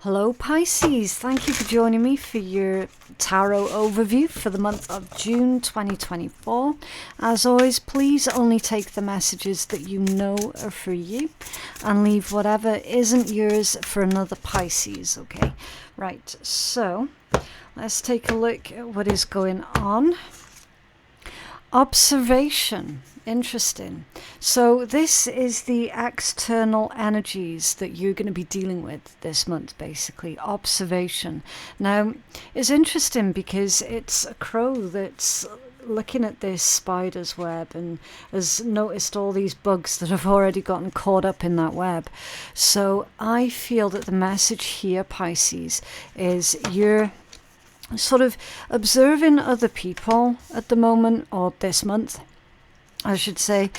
Hello Pisces, thank you for joining me for your tarot overview for the month of June 2024. As always, please only take the messages that you know are for you and leave whatever isn't yours for another Pisces, okay? Right, so let's take a look at what is going on. Observation. Interesting. So this is the external energies that you're going to be dealing with this month, basically. Observation. Now, it's interesting because it's a crow that's looking at this spider's web and has noticed all these bugs that have already gotten caught up in that web. So I feel that the message here, Pisces, is you're sort of observing other people at the moment, or this month I should say,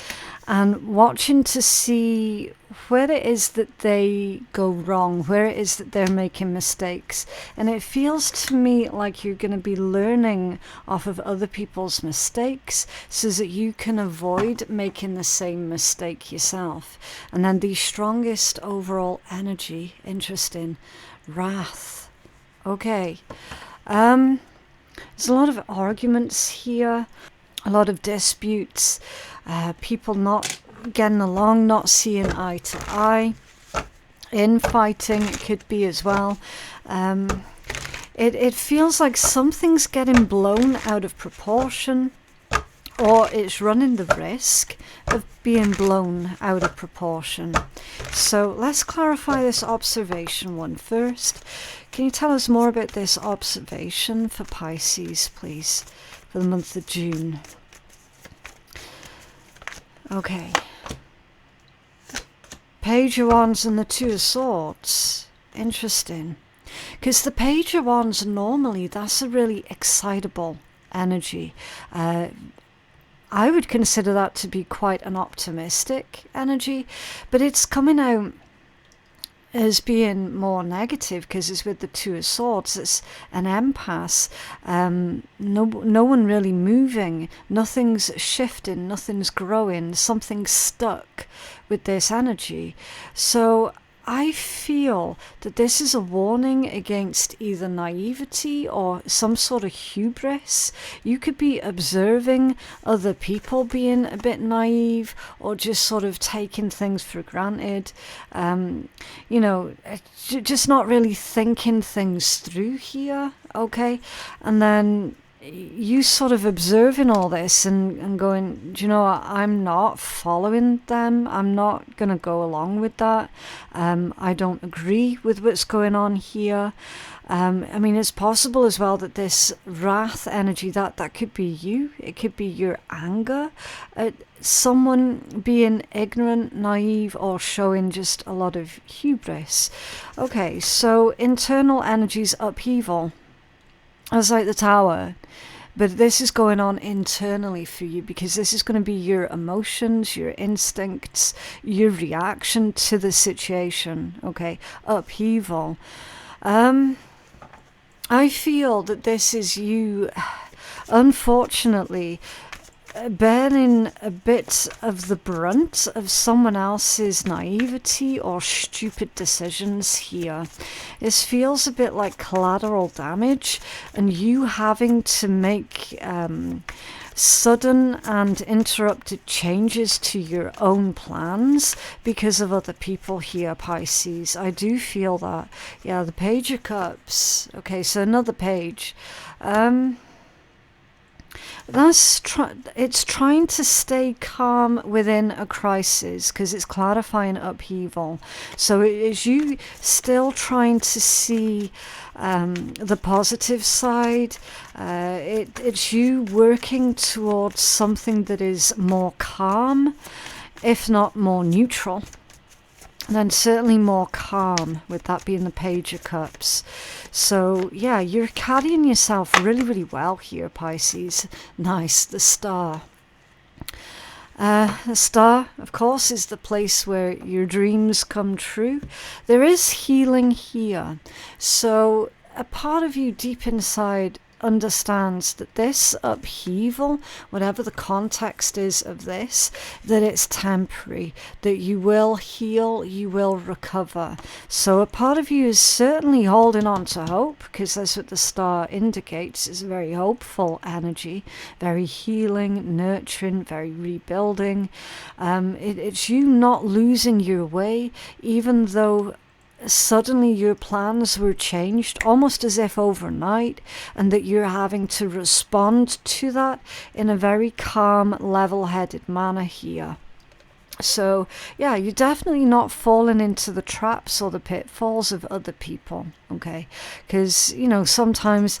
and watching to see where it is that they go wrong, where it is that they're making mistakes. And it feels to me like you're going to be learning off of other people's mistakes so that you can avoid making the same mistake yourself. And then the strongest overall energy, interesting, wrath. Okay. There's a lot of arguments here, a lot of disputes, people not getting along, not seeing eye to eye, infighting it could be as well. It feels like something's getting blown out of proportion, or it's running the risk of being blown out of proportion. So let's clarify this observation one first. Can you tell us more about this observation for Pisces, please, for the month of June? Okay. Page of Wands and the Two of Swords. Interesting. Because the Page of Wands, normally, that's a really excitable energy. I would consider that to be quite an optimistic energy, but it's coming out as being more negative because it's with the Two of Swords. It's an impasse. No one really moving. Nothing's shifting. Nothing's growing. Something's stuck with this energy. So I feel that this is a warning against either naivety or some sort of hubris. You could be observing other people being a bit naive or just sort of taking things for granted. Just not really thinking things through here, okay? And then you sort of observing all this and going, do you know what? I'm not following them. I'm not going to go along with that. I don't agree with what's going on here. It's possible as well that this wrath energy, that could be you. It could be your anger at someone being ignorant, naive, or showing just a lot of hubris. Okay, so internal energies upheaval. That's like the Tower. But this is going on internally for you because this is going to be your emotions, your instincts, your reaction to the situation. Okay, upheaval. I feel that this is you, unfortunately, bearing a bit of the brunt of someone else's naivety or stupid decisions here. This feels a bit like collateral damage and you having to make sudden and interrupted changes to your own plans because of other people here, Pisces. I do feel that. Yeah, the Page of Cups. Okay, so another page. It's trying to stay calm within a crisis because it's clarifying upheaval. So it is you still trying to see the positive side. It's you working towards something that is more calm, if not more neutral. And then certainly more calm, with that being the Page of Cups. So, yeah, you're carrying yourself really, really well here, Pisces. Nice, the Star. The Star, of course, is the place where your dreams come true. There is healing here. So, a part of you deep inside understands that this upheaval, whatever the context is of this, that it's temporary, that you will heal, you will recover. So a part of you is certainly holding on to hope, because that's what the star indicates. It's a very hopeful energy, very healing, nurturing, very rebuilding. It's you not losing your way, even though suddenly your plans were changed almost as if overnight, and that you're having to respond to that in a very calm, level-headed manner here. So yeah, you're definitely not falling into the traps or the pitfalls of other people, okay? Because, you know, sometimes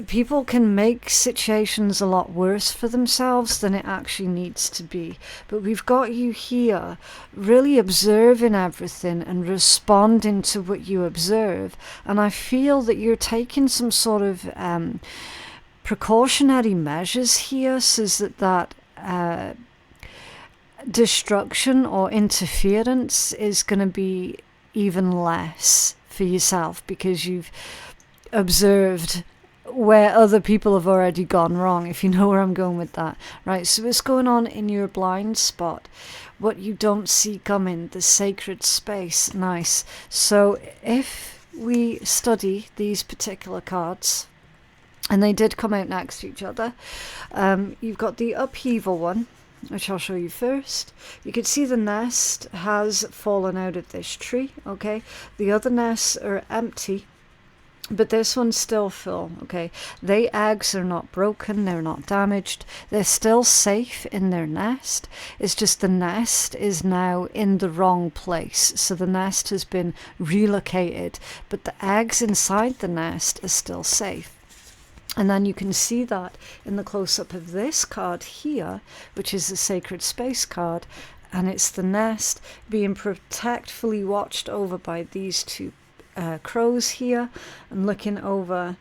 people can make situations a lot worse for themselves than it actually needs to be. But we've got you here really observing everything and responding to what you observe. And I feel that you're taking some sort of precautionary measures here so that destruction or interference is going to be even less for yourself, because you've observed where other people have already gone wrong, if you know where I'm going with that. Right, so what's going on in your blind spot? What you don't see coming, the sacred space. Nice. So if we study these particular cards, and they did come out next to each other, you've got the upheaval one, which I'll show you first. You can see the nest has fallen out of this tree, okay? The other nests are empty, but this one's still full, okay? The eggs are not broken, they're not damaged, they're still safe in their nest. It's just the nest is now in the wrong place, so the nest has been relocated, but the eggs inside the nest are still safe. And then you can see that in the close-up of this card here, which is the sacred space card, and it's the nest being protectfully watched over by these two crows here, and looking over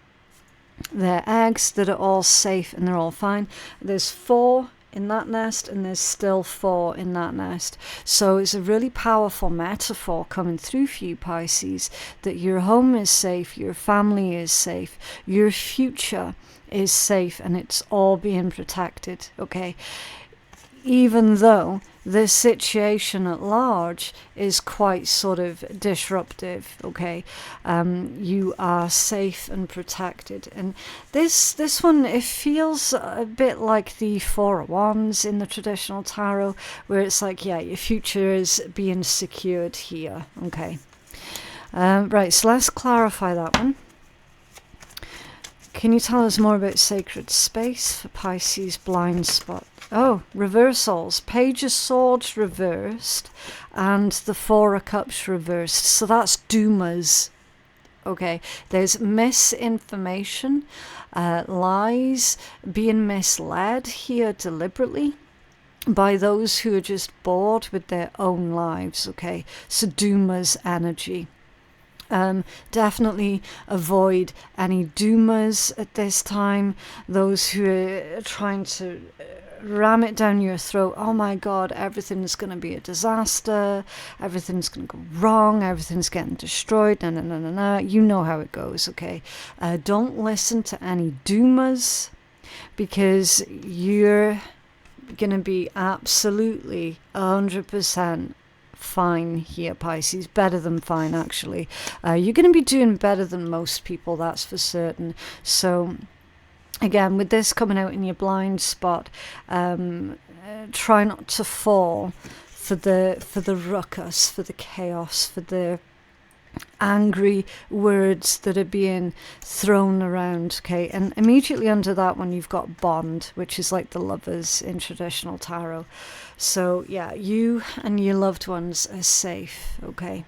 their eggs that are all safe and they're all fine. There's 4 in that nest, and there's still 4 in that nest. So it's a really powerful metaphor coming through for you, Pisces, that your home is safe, your family is safe, your future is safe, and it's all being protected, okay? Even though the situation at large is quite sort of disruptive, okay? You are safe and protected. And this one, it feels a bit like the Four of Wands in the traditional tarot, where it's like, yeah, your future is being secured here, okay? Right, so let's clarify that one. Can you tell us more about sacred space for Pisces blind spot? Oh, reversals. Page of Swords reversed and the Four of Cups reversed. So that's doomas. Okay, there's misinformation, lies, being misled here deliberately by those who are just bored with their own lives. Okay, so doomas energy. Definitely avoid any doomas at this time. Those who are trying to ram it down your throat. Oh my God, everything's going to be a disaster. Everything's going to go wrong. Everything's getting destroyed. No, no, no, no, no. You know how it goes, okay? Don't listen to any doomas, because you're going to be absolutely 100% fine here, Pisces. Better than fine, actually. You're going to be doing better than most people, that's for certain. So again, with this coming out in your blind spot, try not to fall for the ruckus, for the chaos, for the angry words that are being thrown around, okay? And immediately under that one you've got bond, which is like the lovers in traditional tarot. So yeah, you and your loved ones are safe, okay?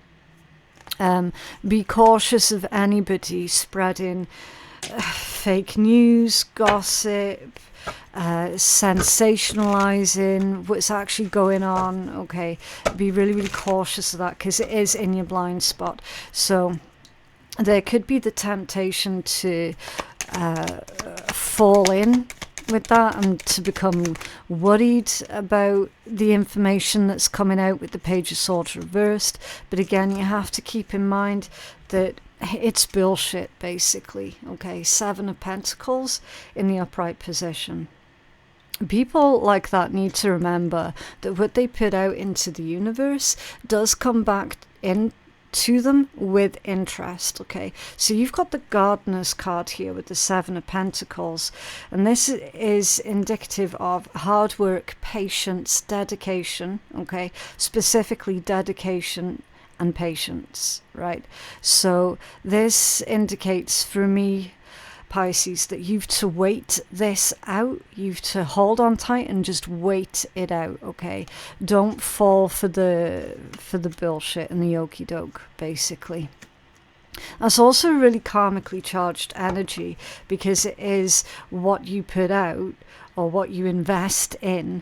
Be cautious of anybody spreading fake news, gossip, sensationalizing what's actually going on, okay? Be really, really cautious of that, because it is in your blind spot. So there could be the temptation to fall in with that and to become worried about the information that's coming out with the Page of Swords reversed. But again, you have to keep in mind that it's bullshit, basically. Okay, Seven of Pentacles in the upright position. People like that need to remember that what they put out into the universe does come back in to them with interest. Okay, so you've got the Gardener's card here with the Seven of Pentacles, and this is indicative of hard work, patience, dedication. Okay, specifically dedication and patience, right? So this indicates for me, Pisces, that you've to wait this out. You've to hold on tight and just wait it out. Okay, don't fall for the bullshit and the okie doke, basically. That's also a really karmically charged energy, because it is what you put out or what you invest in.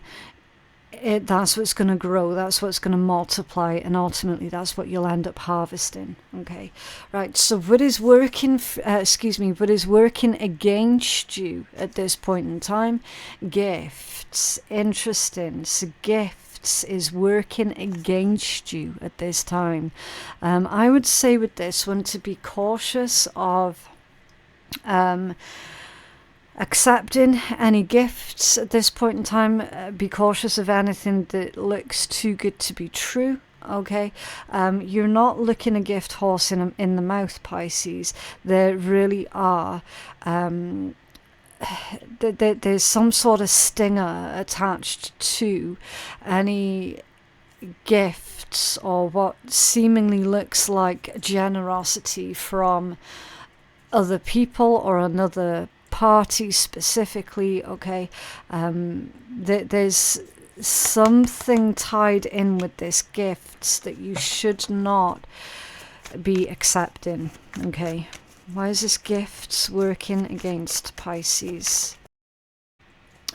That's what's going to grow, that's what's going to multiply, and ultimately that's what you'll end up harvesting. Okay, right, so what is working what is working against you at this point in time? Gifts. Interesting. So gifts is working against you at this time. I would say with this one to be cautious of accepting any gifts at this point in time. Be cautious of anything that looks too good to be true. Okay, you're not looking a gift horse in the mouth, Pisces. There really are. There's some sort of stinger attached to any gifts or what seemingly looks like generosity from other people or another party specifically. Okay, there's something tied in with this gifts that you should not be accepting. Okay, why is this gifts working against Pisces?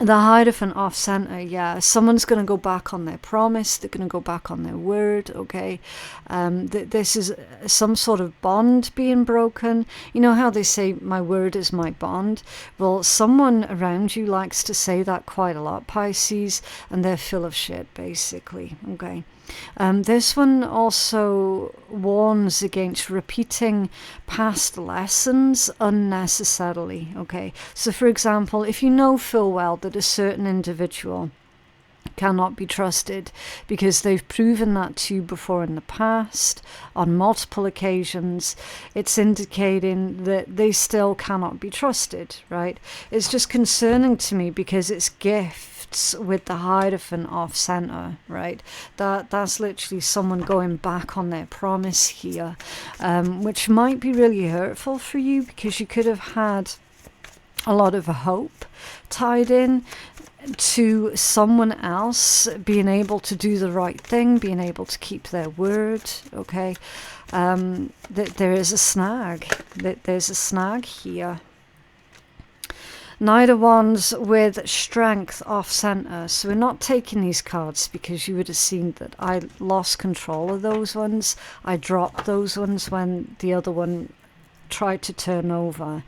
The Hierophant off center, yeah. Someone's going to go back on their promise. They're going to go back on their word, okay? This is some sort of bond being broken. You know how they say, my word is my bond? Well, someone around you likes to say that quite a lot, Pisces, and they're full of shit, basically, okay? This one also warns against repeating past lessons unnecessarily. Okay, so for example, if you know full well that a certain individual cannot be trusted because they've proven that to you before in the past on multiple occasions, it's indicating that they still cannot be trusted, right? It's just concerning to me because it's gifts with the Hierophant off center, right? That's literally someone going back on their promise here, which might be really hurtful for you because you could have had a lot of hope tied in to someone else being able to do the right thing, being able to keep their word. Okay, there is a snag. There's a snag here. Knight of Wands with Strength off center. So we're not taking these cards because you would have seen that I lost control of those ones. I dropped those ones when the other one tried to turn over.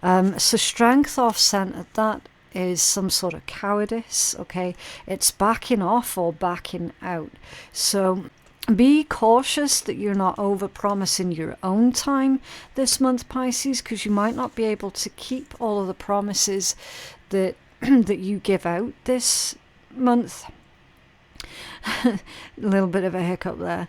So Strength off center, that is some sort of cowardice. Okay, it's backing off or backing out. So be cautious that you're not over promising your own time this month, Pisces, because you might not be able to keep all of the promises that that you give out this month. A little bit of a hiccup there.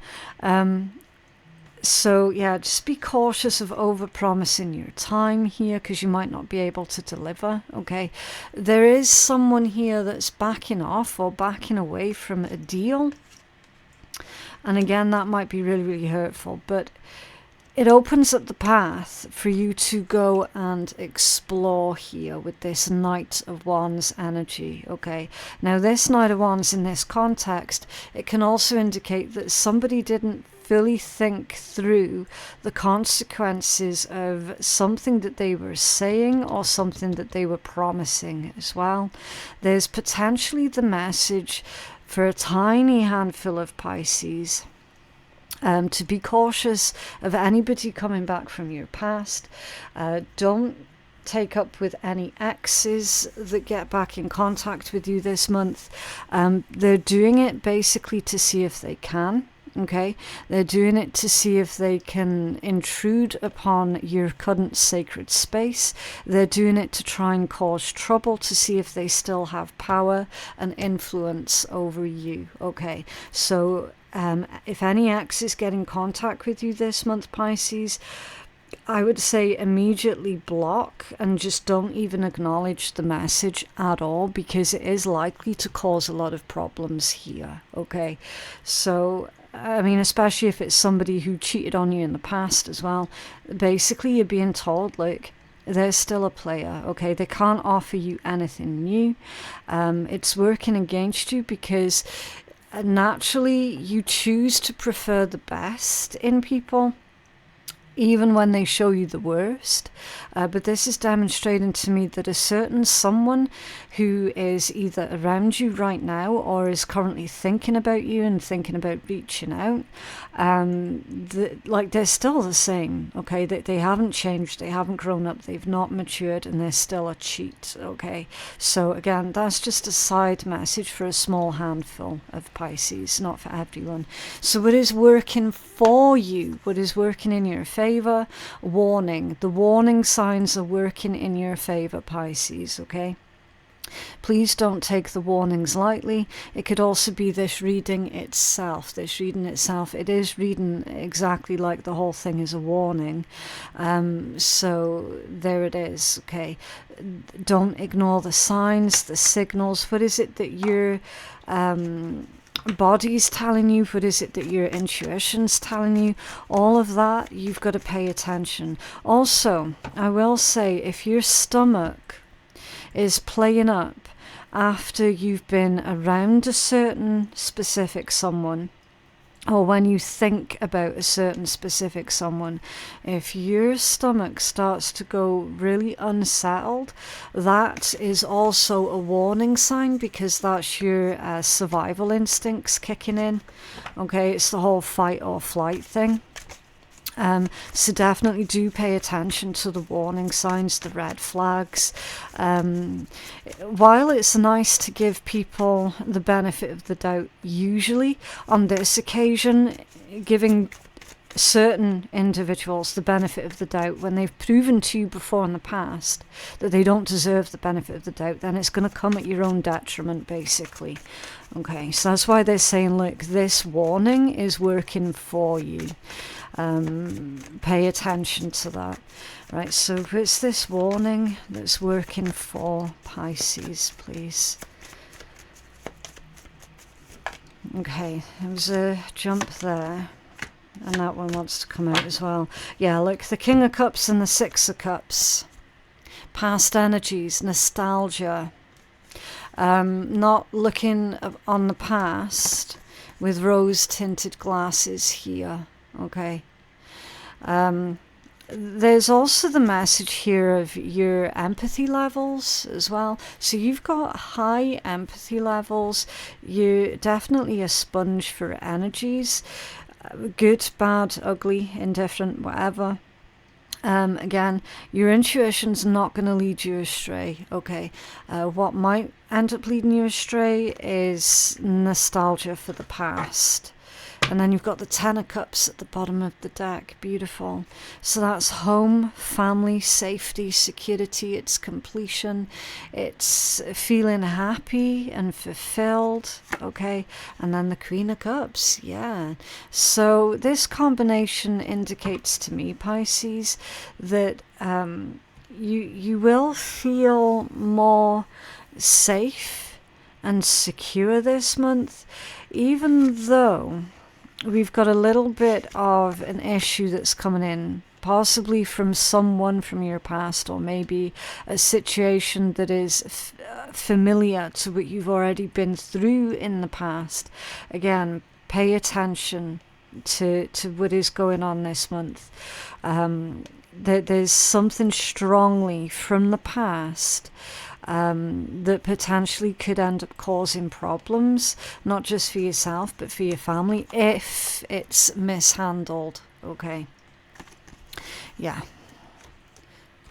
So yeah, just be cautious of over-promising your time here because you might not be able to deliver, okay? There is someone here that's backing off or backing away from a deal. And again, that might be really, really hurtful, but it opens up the path for you to go and explore here with this Knight of Wands energy, okay? Now, this Knight of Wands in this context, it can also indicate that somebody didn't fully think through the consequences of something that they were saying or something that they were promising as well. There's potentially the message for a tiny handful of Pisces to be cautious of anybody coming back from your past. Don't take up with any exes that get back in contact with you this month. They're doing it basically to see if they can. Okay, they're doing it to see if they can intrude upon your current sacred space. They're doing it to try and cause trouble, to see if they still have power and influence over you. Okay, so if any ex is getting contact with you this month, Pisces, I would say immediately block and just don't even acknowledge the message at all, because it is likely to cause a lot of problems here. Okay, so I mean, especially if it's somebody who cheated on you in the past as well. Basically, you're being told, look, they're still a player, okay? They can't offer you anything new. It's working against you because naturally you choose to prefer the best in people, even when they show you the worst. But this is demonstrating to me that a certain someone who is either around you right now or is currently thinking about you and thinking about reaching out, they're still the same, okay? They haven't changed, they haven't grown up, they've not matured, and they're still a cheat, okay? So again, that's just a side message for a small handful of Pisces, not for everyone. So what is working for you, what is working in your favor? Warning. The warning signs are working in your favor, Pisces, okay? Please don't take the warnings lightly. It could also be this reading itself. It is reading exactly like the whole thing is a warning. So there it is, okay? Don't ignore the signs, the signals. What is it that your body's telling you? What is it that your intuition's telling you? All of that, you've got to pay attention. Also, I will say, if your stomach is playing up after you've been around a certain specific someone, or when you think about a certain specific someone, if your stomach starts to go really unsettled, that is also a warning sign, because that's your survival instincts kicking in. Okay, it's the whole fight or flight thing. So definitely do pay attention to the warning signs, the red flags. While it's nice to give people the benefit of the doubt, usually on this occasion, giving certain individuals the benefit of the doubt when they've proven to you before in the past that they don't deserve the benefit of the doubt, then it's going to come at your own detriment, basically. Okay, so that's why they're saying, look, this warning is working for you. Pay attention to that. Right, so it's this warning that's working for Pisces, please. Okay, there was a jump there, and that one wants to come out as well. Yeah, look, the King of Cups and the Six of Cups. Past energies, nostalgia. Not looking on the past with rose-tinted glasses here. Okay. There's also the message here of your empathy levels as well. So you've got high empathy levels. You're definitely a sponge for energies. Good, bad, ugly, indifferent, whatever. Again, your intuition's not going to lead you astray, okay? What might end up leading you astray is nostalgia for the past. And then you've got the Ten of Cups at the bottom of the deck. Beautiful. So that's home, family, safety, security. It's completion. It's feeling happy and fulfilled. Okay. And then the Queen of Cups. Yeah. So this combination indicates to me, Pisces, that you will feel more safe and secure this month, even though we've got a little bit of an issue that's coming in, possibly from someone from your past, or maybe a situation that is familiar to what you've already been through in the past. Again, pay attention to what is going on this month. There's something strongly from the past that potentially could end up causing problems, not just for yourself, but for your family, if it's mishandled. Okay. Yeah.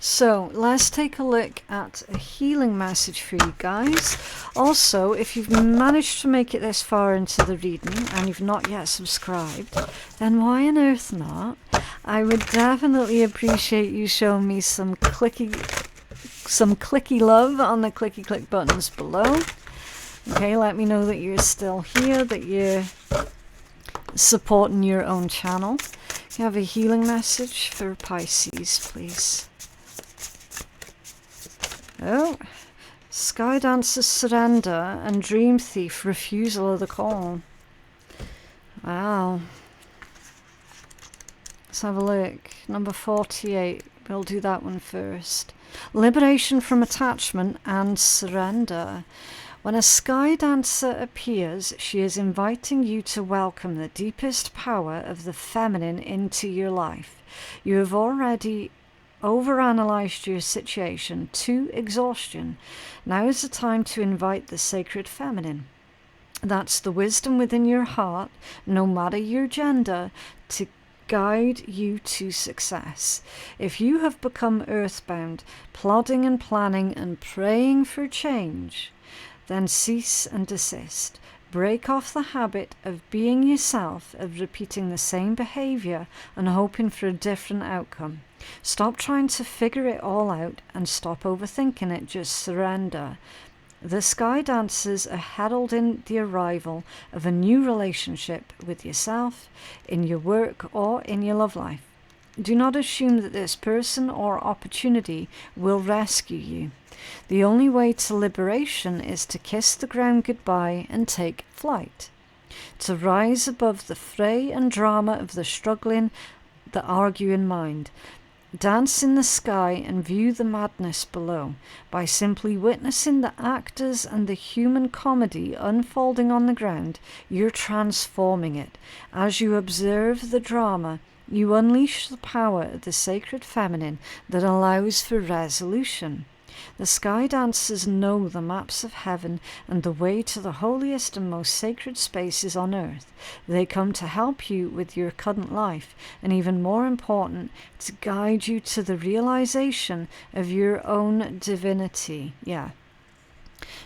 So let's take a look at a healing message for you guys. Also, if you've managed to make it this far into the reading and you've not yet subscribed, then why on earth not? I would definitely appreciate you showing me some clicky love on the clicky click buttons below. Okay, let me know that you're still here, that you're supporting your own channel. You have a healing message for Pisces, please. Oh, Sky Dancer surrender and Dream Thief refusal of the call. Wow. Let's have a look. Number 48. We'll do that one first. Liberation from attachment and surrender. When a Sky Dancer appears, she is inviting you to welcome the deepest power of the feminine into your life. You have already overanalyzed your situation to exhaustion. Now is the time to invite the sacred feminine. That's the wisdom within your heart, no matter your gender, to guide you to success. If you have become earthbound, plodding and planning and praying for change, then cease and desist. Break off the habit of being yourself, of repeating the same behavior and hoping for a different outcome. Stop trying to figure it all out and stop overthinking it. Just surrender. The Sky Dancers are heralding the arrival of a new relationship with yourself, in your work or in your love life. Do not assume that this person or opportunity will rescue you. The only way to liberation is to kiss the ground goodbye and take flight. To rise above the fray and drama of the struggling, the arguing mind. Dance in the sky and view the madness below. By simply witnessing the actors and the human comedy unfolding on the ground, you're transforming it. As you observe the drama, you unleash the power of the sacred feminine that allows for resolution. The Sky Dancers know the maps of heaven and the way to the holiest and most sacred spaces on earth. They come to help you with your current life, and even more important, to guide you to the realization of your own divinity. Yeah.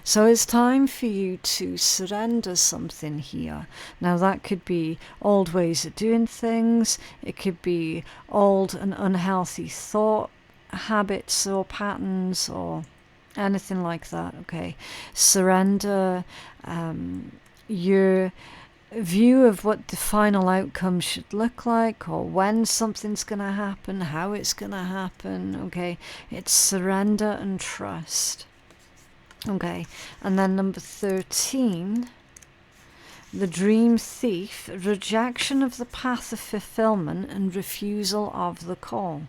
So it's time for you to surrender something here. Now that could be old ways of doing things. It could be old and unhealthy thought habits or patterns or anything like that. Okay, surrender your view of what the final outcome should look like, or when something's going to happen, how it's going to happen. Okay, it's surrender and trust. Okay, and then number 13, the Dream Thief, rejection of the path of fulfillment and refusal of the call.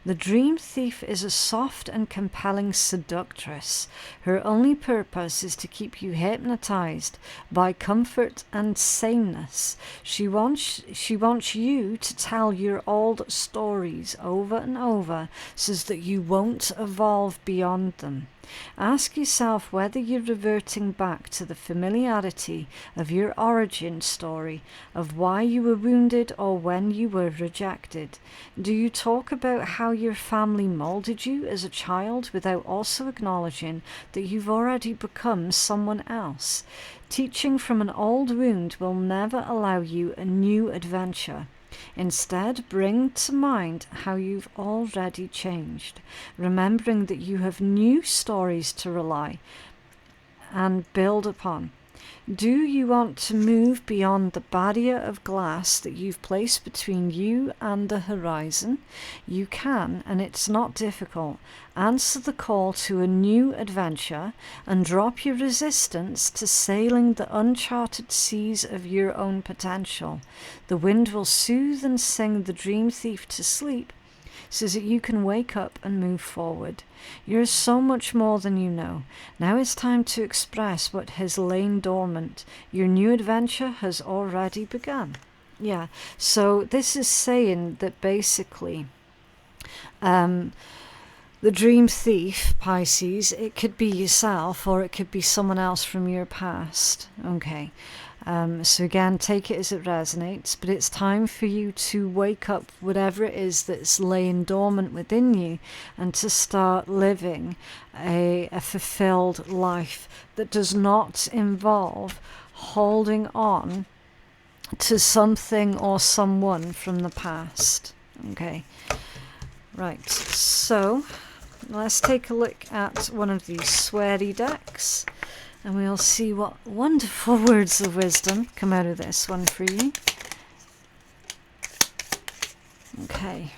The Dream Thief is a soft and compelling seductress. Her only purpose is to keep you hypnotized by comfort and sameness. She wants you to tell your old stories over and over so that you won't evolve beyond them. Ask yourself whether you're reverting back to the familiarity of your origin story, of why you were wounded or when you were rejected. Do you talk about how your family molded you as a child without also acknowledging that you've already become someone else? Teaching from an old wound will never allow you a new adventure. Instead, bring to mind how you've already changed, remembering that you have new stories to rely and build upon. Do you want to move beyond the barrier of glass that you've placed between you and the horizon? You can, and it's not difficult. Answer the call to a new adventure and drop your resistance to sailing the uncharted seas of your own potential. The wind will soothe and sing the Dream Thief to sleep so that you can wake up and move forward. You're so much more than you know. Now it's time to express what has lain dormant. Your new adventure has already begun. Yeah, so this is saying that basically the Dream Thief, Pisces, it could be yourself or it could be someone else from your past. Okay. So again, take it as it resonates, but it's time for you to wake up whatever it is that's laying dormant within you and to start living a fulfilled life that does not involve holding on to something or someone from the past. Okay, right, so let's take a look at one of these sweary decks and we'll see what wonderful words of wisdom come out of this one for you. Okay.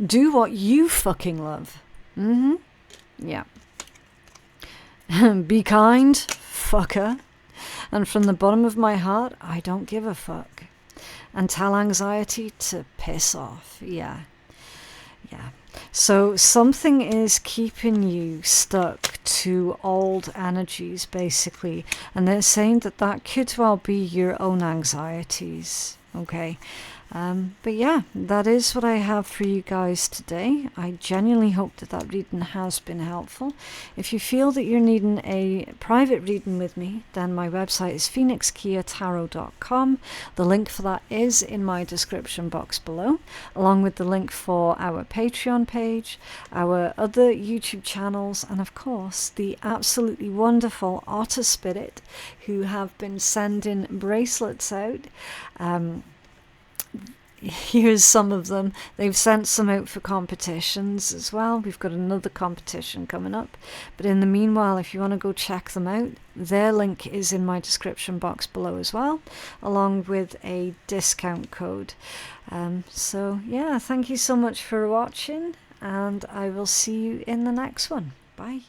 Do what you fucking love. Yeah. Be kind, fucker. And from the bottom of my heart, I don't give a fuck. And tell anxiety to piss off. Yeah. So something is keeping you stuck to old energies, basically. And they're saying that that could well be your own anxieties. Okay. But yeah, that is what I have for you guys today. I genuinely hope that that reading has been helpful. If you feel that you're needing a private reading with me, then my website is phoenixkeiatarot.com. The link for that is in my description box below, along with the link for our Patreon page, our other YouTube channels, and of course the absolutely wonderful Otter Spirit who have been sending bracelets out. Here's some of them. They've sent some out for competitions as well. We've got another competition coming up. But in the meanwhile, if you want to go check them out, their link is in my description box below as well, along with a discount code. So yeah, thank you so much for watching, and I will see you in the next one. Bye.